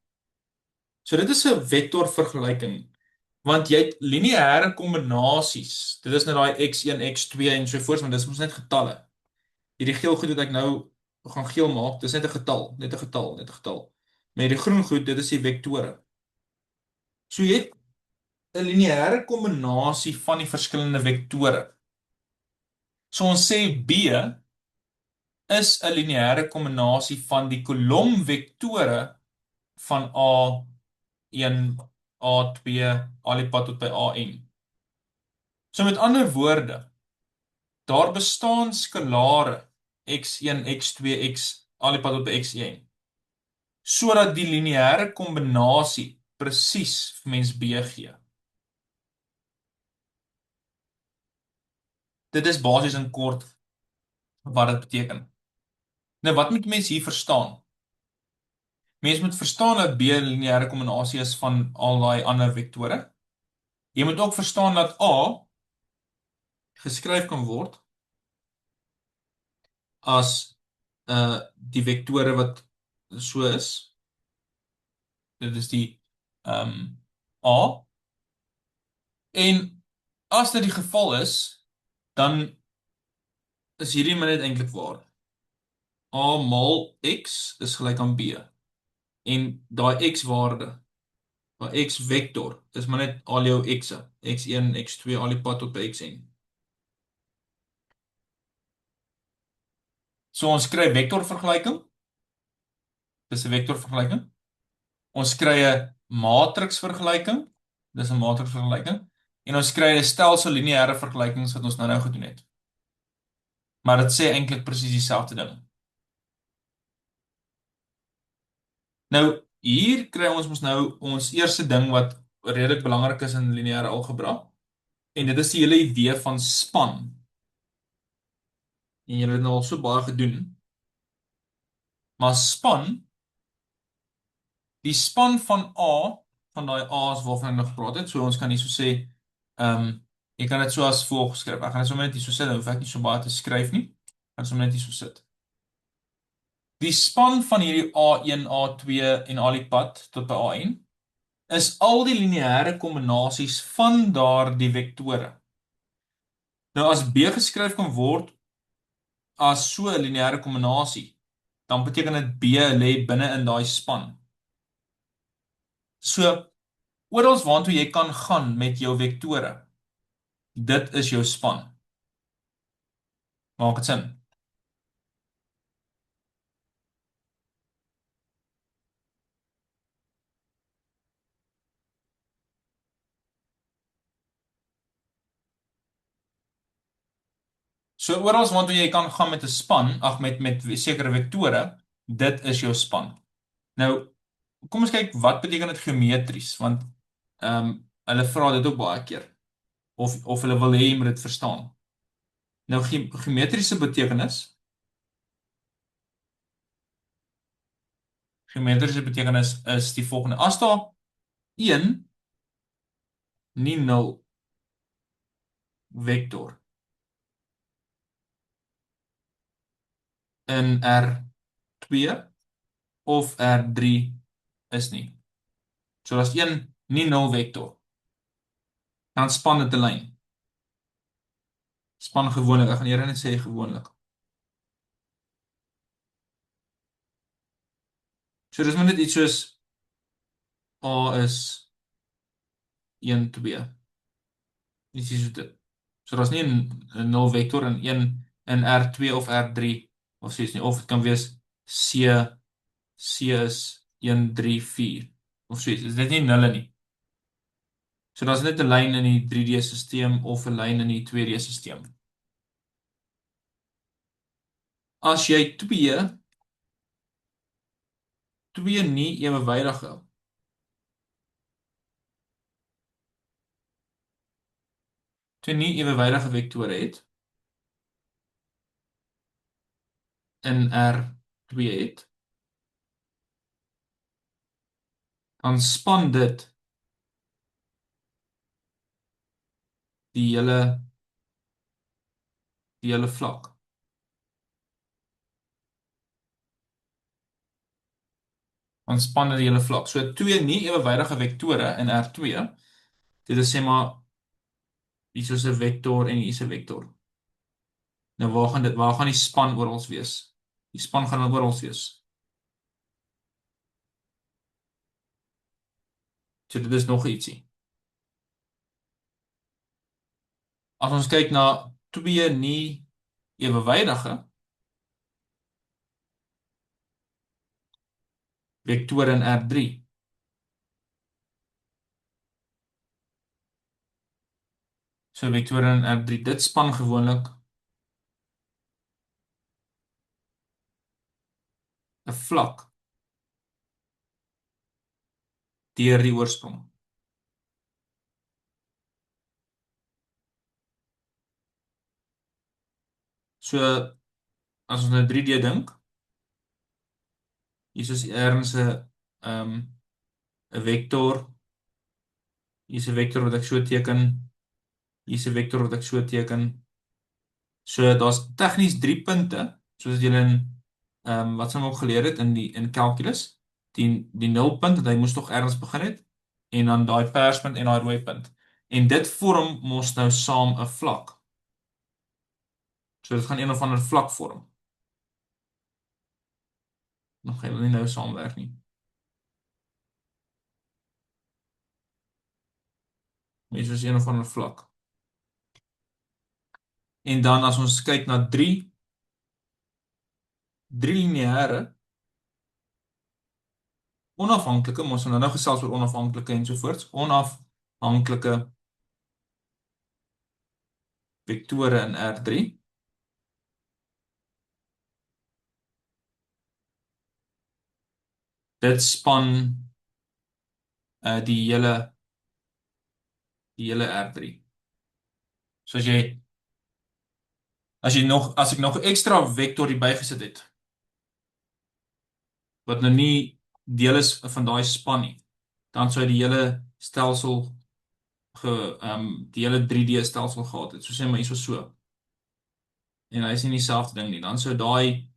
So dit is 'n vektorvergelyking want jy het lineêre kombinasies. Dit is nou daai x1, x2 en so voort, want dit is mos net getalle. Hierdie geel goed wat ek nou gaan geel maak, dis net 'n getal, net 'n getal, net 'n getal. Met die groen goed, dit is die vektore. So jy het 'n lineêre kombinasie van die verskillende vektore. So ons sê B is 'n lineêre kombinasie van die kolomvektore van A1, A2, al die pad tot by AN. So met ander woorde, daar bestaan skalare x1, x2, x al die pad tot by xn, sodat die lineêre kombinasie presies vir mens B gee. Dit is basies in kort wat dit beteken. Nou wat moet mens hier verstaan? Mens moet verstaan dat B 'n lineêre kombinasie is van al daai ander vektore. Jy moet ook verstaan dat A geskryf kan word as die vektore wat so is. Dit is die A. En as dit die geval is, dan is hierdie maar net eintlik waar. A maal x is gelyk aan B. En daai x waarde, daai x vektor, is maar net al jou x'e. X1, x2, al die pad tot by xn. So ons kry vektorvergelyking. Dis 'n vektorvergelyking. Ons kry 'n matriksvergelyking. Dis 'n matriksvergelyking. En ons kry 'n stelsel lineêre vergelykings wat ons nou gedoen het. Maar dit sê eintlik presies dieselfde ding. Nou hier kry ons mos nou ons eerste ding wat redelik belangrik is in lineêre algebra. En dit is die hele idee van span. En julle het nou al so baie gedoen. Maar span, die span van A, van daai A's waarvan ek nog gepraat het, so ons kan hier so sê, jy kan dit so as volg skryf. Ek gaan dit sommer net hier so sit, dan hoef ek nie so baie te skryf nie. Ek gaan sommer net hier so sit. Die span van hierdie A1, A2 en al die pad tot by AN is al die lineêre kombinasies van daardie vektore. Nou as B geskryf kan word as so 'n lineêre kombinasie, dan beteken dit B lê binne in daai span. So oral waartoe jy kan gaan met jou vektore, dit is jou span. Maak dit sin? So oral waartoe jy kan gaan met 'n span, met sekere vektore, dit is jou span. Nou, kom ons kyk wat beteken dit geometries, want hulle vra dit ook baie keer. Of hulle wil hê jy moet dit verstaan. Nou geometriese betekenis is die volgende. As daar 1 nie 0 vektor in R2 of R3 is nie. So as 1 nie 0 vektor, dan span dit 'n lyn. Span gewoonlik, ek gaan hier net sê gewoonlik. So dis maar net iets soos A is 1, 2. Iets soos dit. So daar's nie 'n 0 vektor in 1 in R2 of R3 of soos nie, of dit kan wees C is 1, 3, 4 of soos. Is dit nie nulle nie. So daar's net 'n lyn in die 3D-sisteem of 'n lyn in die 2D-sisteem. As jy twee nie ewewydige vektore het in R2 het, dan span dit die hele vlak. Dan span dit die hele vlak. So twee nie ewewydige vektore in R2, dit is sê maar hier is 'n vektor en hier is 'n vektor. Nou waar gaan die span orals wees? Die span gaan orals wees. So dit is nog ietsie. As ons kyk na twee nie ewewydige, vektore in R3. So vektore in R3, dit span gewoonlik 'n vlak deur die oorsprong. So as ons nou 3D dink, hier is ergens 'n vektor, hier is 'n vektor wat ek so teken, hier is 'n vektor wat ek so teken. So daar's tegnies 3 punte, soos julle in wat ons ook geleer het in calculus. Die nulpunt, dat hy moes tog ergens begin het, en dan daai perspunt en daai rooi punt. En dit vorm mos nou saam 'n vlak. So dit gaan een of ander vlak vorm. Nog gaan hulle nie nou saamwerk nie. Dit is een of ander vlak. En dan as ons kyk na 3 lineêre onafhanklike, ons het nou gesels oor onafhanklike ensovoorts, onafhanklike vektore in R3. Dit span die hele R3. So as ek nog 'n ekstra vektor hier bygesit het, wat nou nie deel is van daai span nie, dan sou die hele stelsel die hele 3D stelsel gehad het. So sê maar hierso so. En hy is nie dieselfde ding nie. Dan sou daai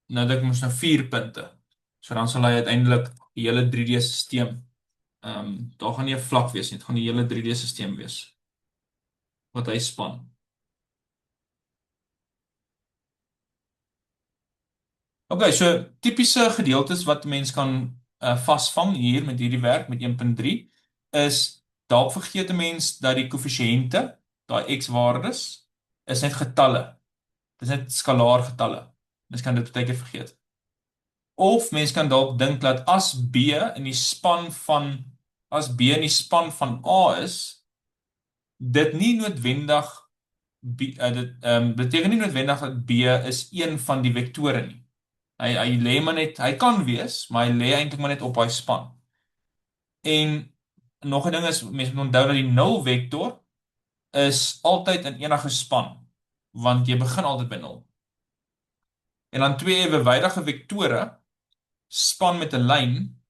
nou dink ons nou 4 punte. So dan sal hy uiteindelik die hele 3D stelsel daar gaan nie 'n vlak wees nie, dit gaan die hele 3D stelsel wees wat hy span. Okay, so tipiese gedeeltes wat mens kan vasvang hier met hierdie werk met 1.3 is dalk vergeet 'n mens dat die koëffisiënte, daai x-waardes, is net getalle. Dis net skalaar getalle. Mens kan dit baie keer vergeet. Of mens kan dalk dink dat as B in die span van A is, dit nie noodwendig dit beteken nie noodwendig dat B is een van die vektore nie. Hy lê maar net, hy kan wees, maar hy lê eintlik maar net op hy span. En nog 'n ding is, mense moet onthou dat die nul vektor is altyd in enige span, want jy begin altyd by 0. En dan twee ewewydige vektore span met 'n lyn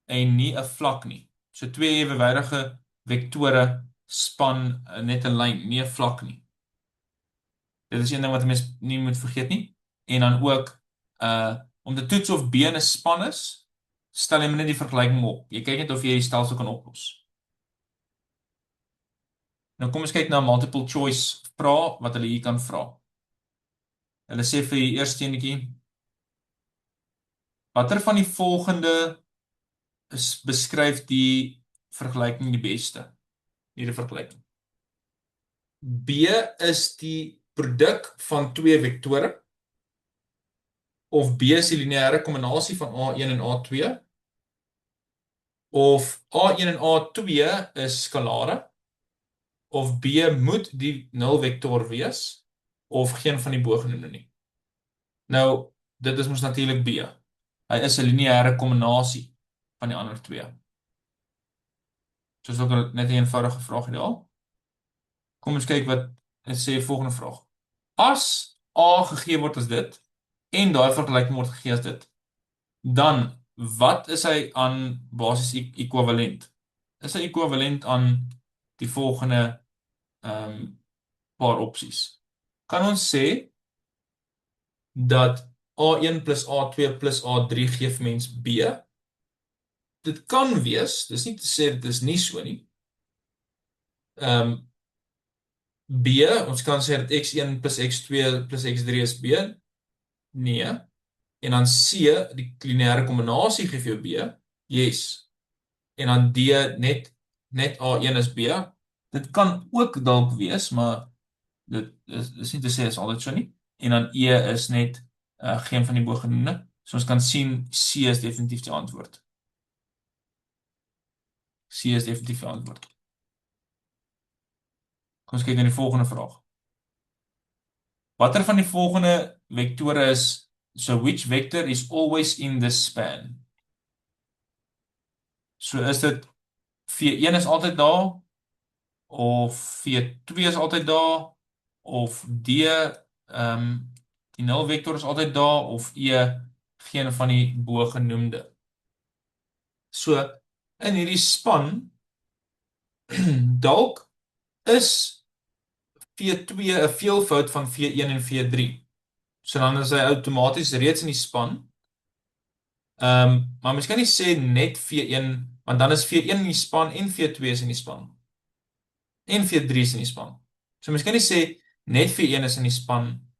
en nie 'n vlak nie. So twee ewewydige vektore span net 'n lyn, nie 'n vlak nie. Dit is een ding wat mense nie moet vergeet nie. En dan ook om te toets of B 'n span is, stel jy net die vergelyking op. Jy kyk net of jy die stelsel kan oplos. Nou kom ons kyk na multiple choice vrae wat hulle hier kan vra. Hulle sê vir die eerste enetjie, watter van die volgende beskryf die vergelyking die beste? Hierdie vergelyking. B is die produk van twee vektore, of B is die lineêre kombinasie van A1 en A2, of A1 en A2 is skalare, of B moet die nulvektor wees, of geen van die bogenoemde nie. Nou, dit is mos natuurlik B. Hy is 'n lineêre kombinasie van die ander twee. So is ook net 'n eenvoudige vraag ideaal. Kom ons kyk wat dit sê volgende vraag. As A gegee word as dit, en daai vergelyking word gegee as dit, dan wat is hy aan basis ekwivalent? Is hy ekwivalent aan die volgende paar opsies? Kan ons sê dat A1 plus A2 plus A3 gee vir mens B? Dit kan wees, dis nie te sê dit is nie so nie. B, ons kan sê dat x1 plus x2 plus x3 is B. Nee. En dan C, die lineêre kombinasie gee vir jou B. Yes. En dan D, net A1 is B. Dit kan ook dalk wees, maar dit is nie te sê is altyd so nie. En dan E is net geen van die bogenoemde. So ons kan sien C is definitief die antwoord. C is definitief die antwoord. Kom ons kyk na die volgende vraag. Watter van die volgende vektore is, so which vector is always in the span? So is dit V1 is altyd daar, of V2 is altyd daar, of D, die nul vektor is altyd daar, of E, geen van die bogenoemde. So, in hierdie span, dalk is V2 'n veelvoud van V1 en V3. So dan is hy outomaties reeds in die span. Maar mens kan nie sê net V1, want dan is V1 in die span en V2 is in die span. En V3 is in die span. So mens kan nie sê net V1 is in die span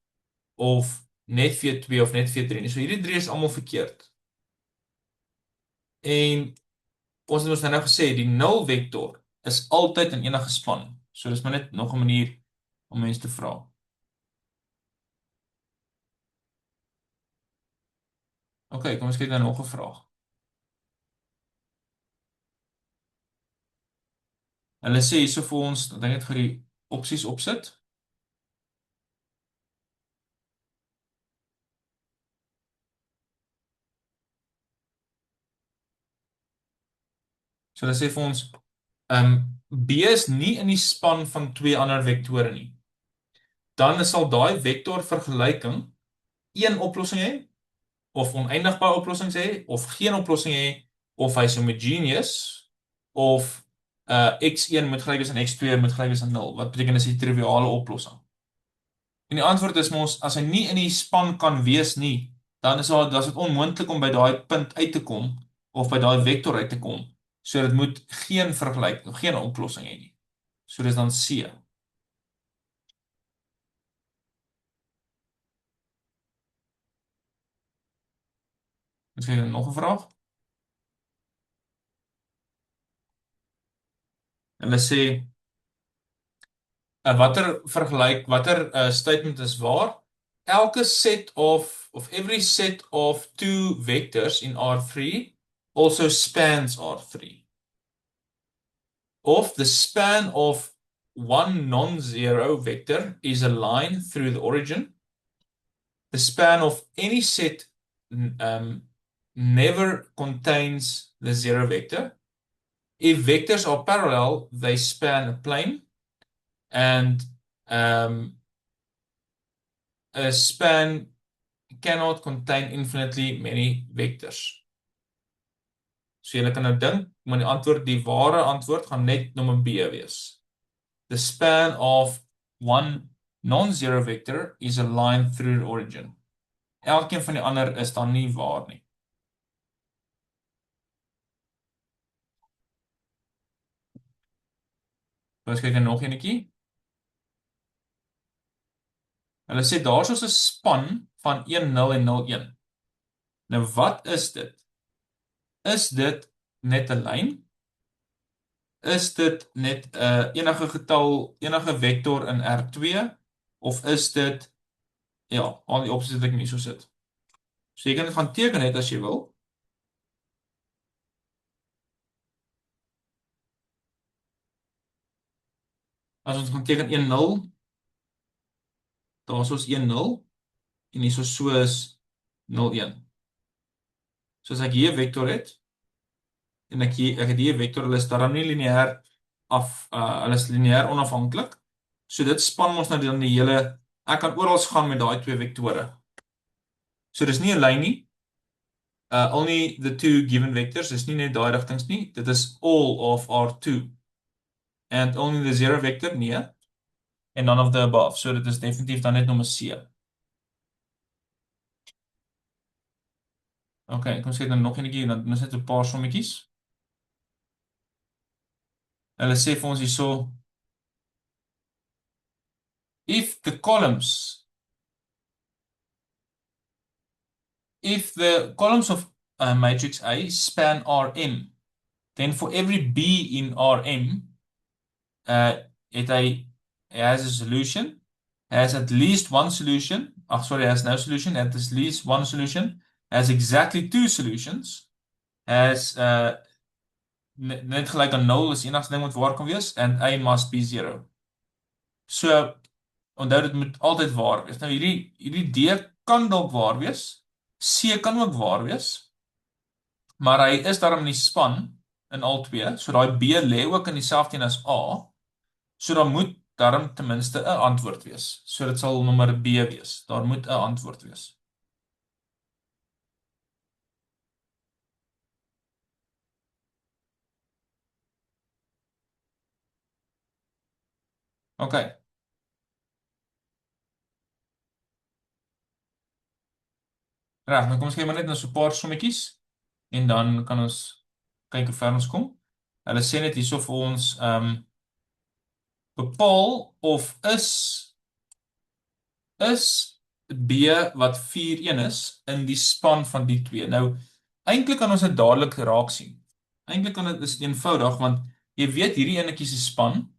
of net V2 of net V3 nie. So hierdie drie is almal verkeerd. En ons het ons nou gesê die nul vektor is altyd in enige span. So dis maar net nog 'n manier om mense te vra. OK, kom ons kyk na nog 'n vraag. Hulle sê hierso vir ons, dat ek net vir die opsies opsit. So hulle sê vir ons, B is nie in die span van twee ander vektore nie. Dan sal daai vektor vergelyking een oplossing hê, of oneindig baie oplossings hê, of geen oplossing hê, of hy's homogeneous, of x1 moet gelyk is aan x2 moet gelyk is aan 0. Wat beteken dis die triviale oplossing? En die antwoord is mos, as hy nie in die span kan wees nie, dan is dit onmoontlik om by daai punt uit te kom, of by daai vektor uit te kom. So dit moet geen vergelyking, geen oplossing hê nie. So dis dan C. Miskien nog 'n vraag? Hulle sê watter statement is waar? Elke set of every set of two vectors in R3 also spans R3. Of the span of one non-zero vector is a line through the origin. The span of any set never contains the zero vector. If vectors are parallel, they span a plane, and a span cannot contain infinitely many vectors. So jy kan nou dink, maar die ware antwoord gaan net nommer B wees. The span of one non-zero vector is a line through the origin. Elkeen van die ander is dan nie waar nie. Ons kyk nog enetjie. Hulle sê daar's 'n span van 1,0 en 0,1. Nou wat is dit? Is dit net 'n lyn? Is dit net enige getal, enige vektor in R2? Of is dit, ja, al die opsies wat ek nie so sit. So jy kan dit gaan teken net as jy wil. As ons gaan teken 1,0, daar is ons 1,0, en hier so is 0,1. So as ek hier 'n vektor het, en ek het hier 'n vektor, hulle is daarom nie lineêr hulle is lineêr onafhanklik. So dit span ons nou dan die hele, ek kan oral gaan met daai twee vektore. So dis nie 'n lyn nie. Only the two given vectors, dis nie net daai rigtings nie. Dit is all of R2. And only the zero vector, nee. And none of the above. So dit is definitief dan net nommer C. OK, kom ons kyk dan nog enetjie, dan is net 'n paar sommetjies. Hulle sê vir ons hierso, if the columns of matrix A span Rm, then for every B in Rm, it has a solution, has at least one solution. Has no solution, at least one solution, has exactly two solutions, has net gelyk aan 0 is die enigste ding wat waar kan wees, and A must be 0. So, onthou dit moet altyd waar wees. Nou hierdie D kan dalk waar wees, C kan ook waar wees, maar hy is daarom in die span in al twee, so daai B lê ook in dieselfde een as A, so dan moet daarom ten minste 'n antwoord wees. So dit sal nommer B wees. Daar moet 'n antwoord wees. OK. Reg, dan kom ons kyk maar net na so 'n paar sommetjies en dan kan ons kyk hoe ver ons kom. Hulle sê net hierso vir ons bepaal of is B wat 4-1 is in die span van die twee. Nou eintlik kan ons dit dadelik raak sien. Eintlik kan dit is eenvoudig want jy weet hierdie enetjie se span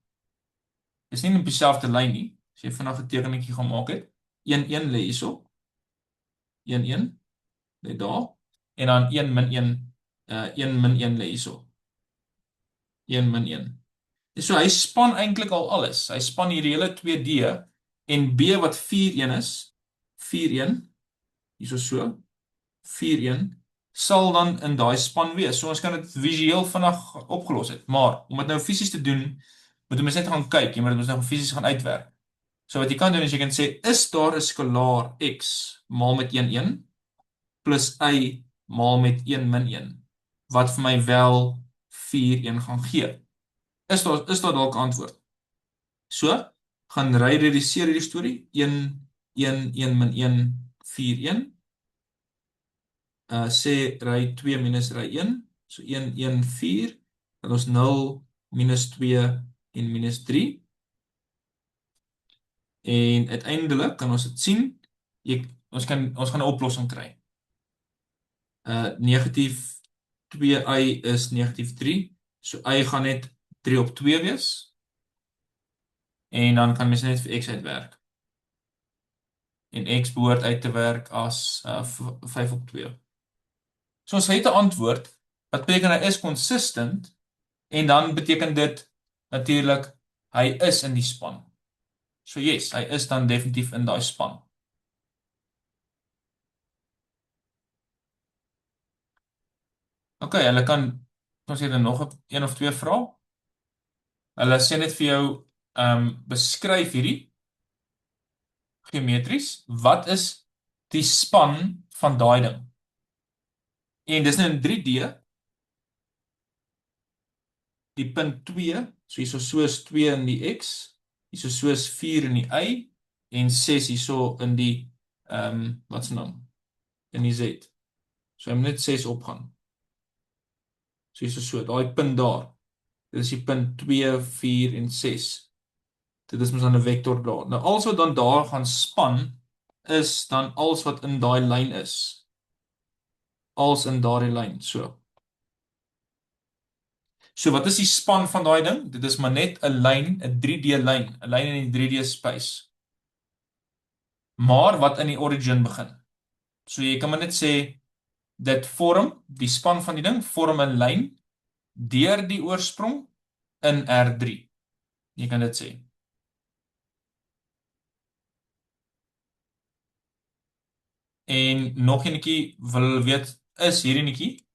is nie op dieselfde lyn nie. As jy vinnig 'n tekenetjie gaan maak het, 1-1 lê hierso. 1-1 lê daar en dan 1 min 1 1 min 1 lê hierso. 1 min 1. So hy span eintlik al alles. Hy span hierdie hele 2D en B wat 4-1 is, 4-1 hierso so, 4-1 sal dan in daai span wees. So ons kan dit visueel vinnig opgelos het. Maar om dit nou fisies te doen, moet jy net gaan kyk. Jy moet dit nou fisies gaan uitwerk. So wat jy kan doen is jy kan sê is daar 'n skalaar x maal met 1 plus y maal met 1 min 1 wat vir my wel 4-1 gaan gee. Is daar dalk 'n antwoord? So, gaan reduseer hierdie storie 1 min 1 4-1. Sê ry 2 minus ry 1, so 1 4, dan ons 0 minus 2 en minus 3. En uiteindelik kan ons dit sien, ons gaan 'n oplossing kry. Negatief 2y is negatief 3, so y gaan net 3 op 2 wees. En dan kan mens net vir x uitwerk. En x behoort uit te werk as 5 op 2. So ons het 'n antwoord, wat beteken hy is consistent, en dan beteken dit natuurlik hy is in die span. So yes, hy is dan definitief in daai span. OK, hulle kan ons het nog een of twee vrae. Hulle sê net vir jou beskryf hierdie geometries. Wat is die span van daai ding? En dis nou in 3D. Die punt 2, so hierso so is 2 in die x, hierso so is 4 in die y en 6 hierso in die wat se naam? In die z. So hy moet net 6 opgaan. So hierso so, daai punt daar. Dit is die punt 2, 4 en 6. Dit is mos dan 'n vektor daar. Nou alles wat dan daar gaan span is dan alles wat in daai lyn is. Als in daardie lyn, so. So wat is die span van daai ding? Dit is maar net 'n lyn, 'n 3D lyn, 'n lyn in die 3D space. Maar wat in die origin begin. So jy kan maar net sê dit vorm, die span van die ding vorm 'n lyn deur die oorsprong in R3. Jy kan dit sê. En nog eenetjie wil weet, is hierdie netjie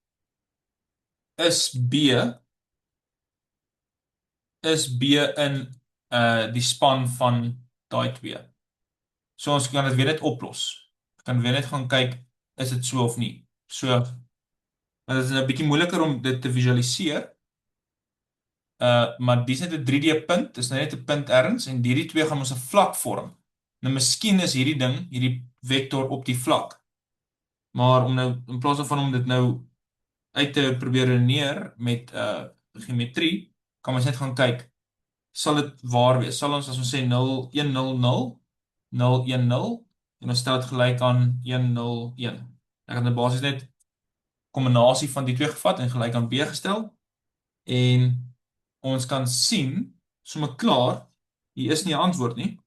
is B in die span van daai twee. So ons kan dit weer net oplos. Ons kan weer net gaan kyk, is dit so of nie. So, dit is 'n bietjie moeiliker om dit te visualiseer. Maar dis net 'n 3D punt, dis nou net 'n punt ergens en hierdie twee gaan ons 'n vlak vorm. Nou miskien is hierdie ding, hierdie vektor op die vlak. Maar om nou in plaas van om dit nou uit te probeer redeneer met geometrie, kan ons net gaan kyk, sal dit waar wees? Sal ons as ons sê 0 1 0 0 0 1 0 en ons stel dit gelyk aan 1 0 1. Ek het nou basies net kombinasie van die twee gevat en gelyk aan B gestel en ons kan sien sommer klaar hier is nie 'n antwoord nie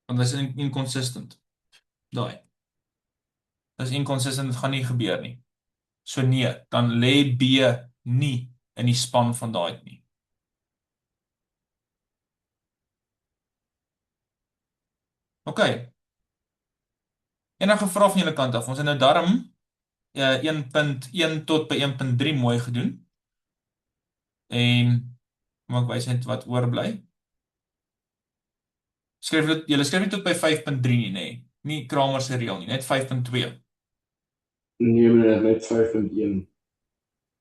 want dit is inconsistent. Daai Dis inconsistent, dit gaan nie gebeur nie. So nee, dan lê B nie in die span van daai nie. OK. Enige vrae van julle kant af? Ons het nou darm 1.1 tot by 1.3 mooi gedoen. En kom ek wys net wat oorbly. Julle skryf nie tot by 5.3 nie, nê? Nie Kramer se reël nie, net 5.2. Nee, meneer, net 5.1.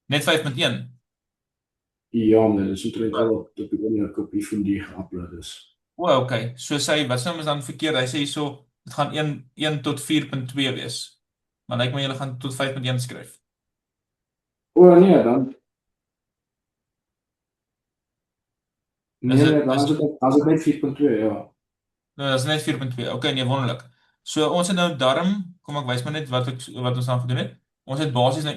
Net 5.1. Ja, meneer, dis omtrent al op die oomblik op die van die geupload is. O, okay. So sy wat sê ons dan verkeerd. Hy sê hierso dit gaan 1 tot 4.2 wees. Maar lyk my julle gaan tot 5.1 skryf. O nee, dan Is nee, dit nee, dan is as dit net 4.2, ja. nou dis net 4.2. Okay, nee, wonderlik. So ons het nou darm, kom ek wys maar net wat ons dan gedoen het. Ons het basies nou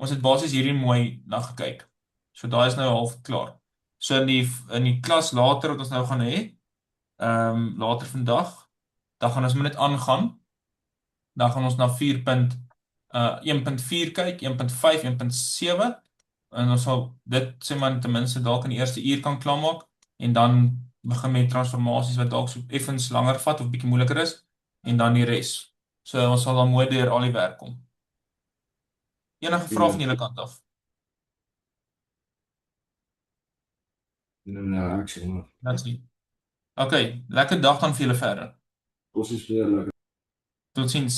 ons het basies hierdie mooi na gekyk. So daai is nou half klaar. So in die klas later wat ons nou gaan hê, later vandag, dan gaan ons maar net aangaan. Dan gaan ons na 1.4 kyk, 1.5, 1.7 en ons sal dit sê maar ten minste dalk in die eerste uur kan klaarmaak en dan begin met transformasies wat dalk so effens langer vat of bietjie moeiliker is en dan die res. So ons sal dan mooi deur al die werk kom. Enige vrae van Nee, julle kant af? nee, nee, ek sê maar. That's it. Okay, lekker dag dan vir julle verder. Ons is weer Totsiens.